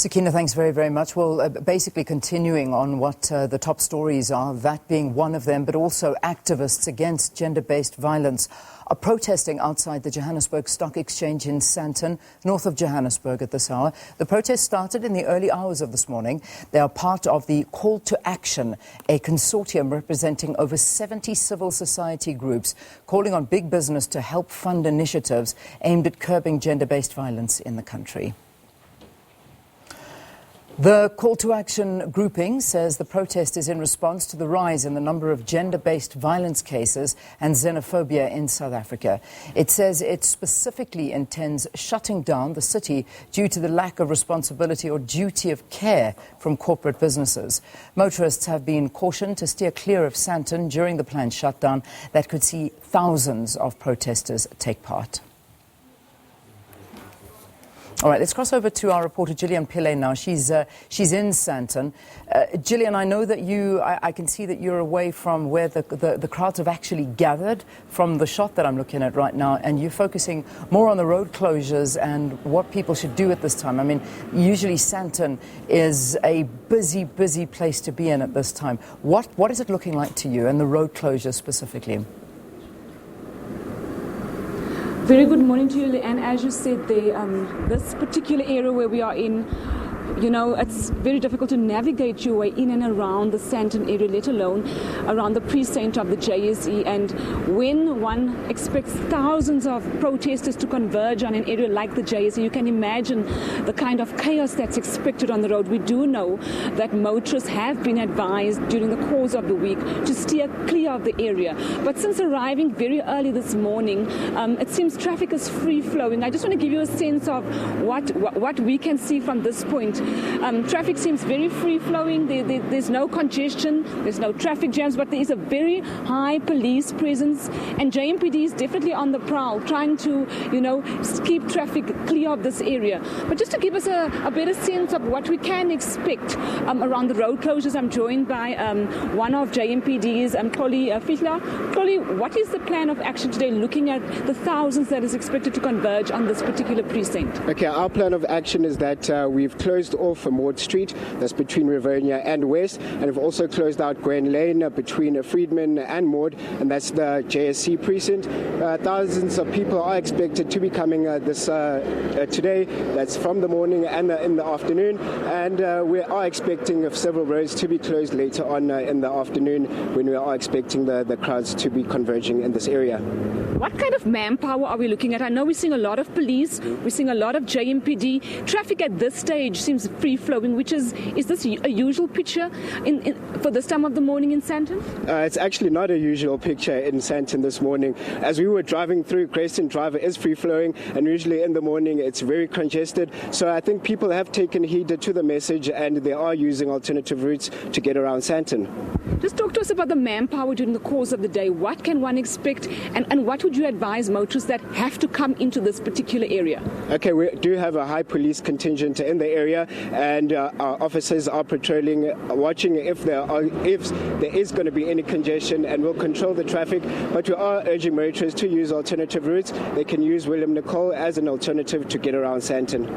Sakina, thanks very, very much. Well, basically continuing on what the top stories are, that being one of them, but also activists against gender-based violence are protesting outside the Johannesburg Stock Exchange in Sandton, north of Johannesburg at this hour. The protest started in the early hours of this morning. They are part of the Call to Action, a consortium representing over 70 civil society groups calling on big business to help fund initiatives aimed at curbing gender-based violence in the country. The Call to Action grouping says the protest is in response to the rise in the number of gender-based violence cases and xenophobia in South Africa. It says it specifically intends shutting down the city due to the lack of responsibility or duty of care from corporate businesses. Motorists have been cautioned to steer clear of Sandton during the planned shutdown that could see thousands of protesters take part. All right, let's cross over to our reporter Gillian Pillay now. She's in Sandton. Gillian, I know that I can see that you're away from where the crowds have actually gathered from the shot that I'm looking at right now, and you're focusing more on the road closures and what people should do at this time. I mean, usually Sandton is a busy place to be in at this time. What is it looking like to you and the road closures specifically? Very good morning to you, and as you said, this particular area where we are in, it's very difficult to navigate your way in and around the Sandton area, let alone around the precinct of the JSE. And when one expects thousands of protesters to converge on an area like the JSE, you can imagine the kind of chaos that's expected on the road. We do know that motorists have been advised during the course of the week to steer clear of the area. But since arriving very early this morning, it seems traffic is free-flowing. I just want to give you a sense of what we can see from this point. Traffic seems very free-flowing. There's no congestion, there's no traffic jams, but there is a very high police presence, and JMPD is definitely on the prowl, trying to, keep traffic clear of this area. But just to give us a better sense of what we can expect around the road closures, I'm joined by one of JMPD's, Xoli Fihla. Xoli, what is the plan of action today, looking at the thousands that is expected to converge on this particular precinct? Okay, our plan of action is that we've closed off Maud Street, that's between Rivonia and West, and we've also closed out Gwen Lane between Friedman and Maud, and that's the JSC precinct. Thousands of people are expected to be coming today. That's from the morning and in the afternoon, and we are expecting several roads to be closed later on in the afternoon, when we are expecting the crowds to be converging in this area. What kind of manpower are we looking at? I know we're seeing a lot of police, we're seeing a lot of JMPD. Traffic at this stage seems free-flowing, which is this a usual picture for this time of the morning in Sandton? It's actually not a usual picture in Sandton this morning. As we were driving through, Crescent Drive is free-flowing, and usually in the morning it's very congested. So I think people have taken heed to the message, and they are using alternative routes to get around Sandton. Just talk to us about the manpower during the course of the day. What can one expect, and what would you advise motorists that have to come into this particular area? Okay, we do have a high police contingent in the area, and our officers are patrolling, watching if there is going to be any congestion, and will control the traffic. But we are urging motorists to use alternative routes. They can use William Nicol as an alternative to get around Sandton.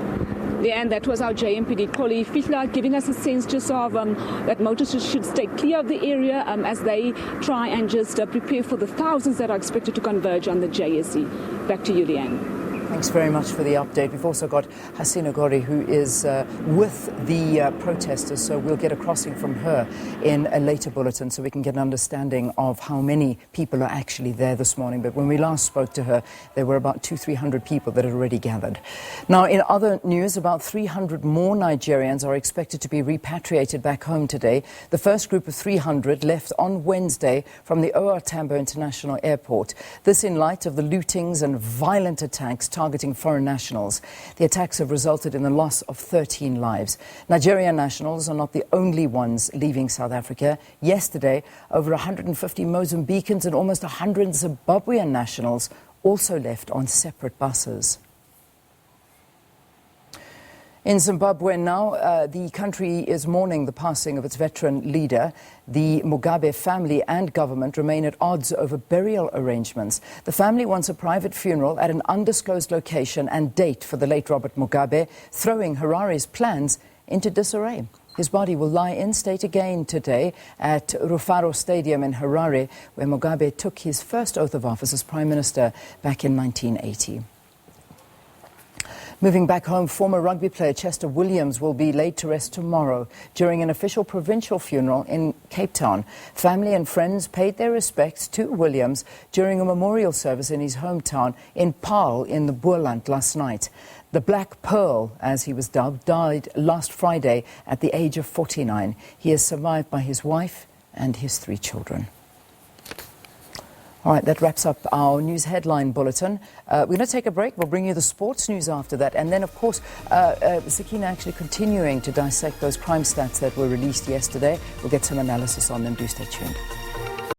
Yeah, and that was our JMPD, Xoli Fihla, giving us a sense just of that motorists should stay clear of the area as they try and just prepare for the thousands that are expected to converge on the JSE. Back to you, Leanne. Thanks very much for the update. We've also got Hasina Gori, who is with the protesters, so we'll get a crossing from her in a later bulletin so we can get an understanding of how many people are actually there this morning. But when we last spoke to her, there were about 200-300 people that had already gathered. Now, in other news, about 300 more Nigerians are expected to be repatriated back home today. The first group of 300 left on Wednesday from the OR Tambo International Airport. This in light of the lootings and violent attacks targeting foreign nationals. The attacks have resulted in the loss of 13 lives. Nigerian nationals are not the only ones leaving South Africa. Yesterday, over 150 Mozambicans and almost 100 Zimbabwean nationals also left on separate buses. In Zimbabwe now, the country is mourning the passing of its veteran leader. The Mugabe family and government remain at odds over burial arrangements. The family wants a private funeral at an undisclosed location and date for the late Robert Mugabe, throwing Harare's plans into disarray. His body will lie in state again today at Rufaro Stadium in Harare, where Mugabe took his first oath of office as Prime Minister back in 1980. Moving back home, former rugby player Chester Williams will be laid to rest tomorrow during an official provincial funeral in Cape Town. Family and friends paid their respects to Williams during a memorial service in his hometown in Paarl in the Boerland last night. The Black Pearl, as he was dubbed, died last Friday at the age of 49. He is survived by his wife and his 3 children. All right, that wraps up our news headline bulletin. We're going to take a break. We'll bring you the sports news after that. And then, of course, Sakina actually continuing to dissect those crime stats that were released yesterday. We'll get some analysis on them. Do stay tuned.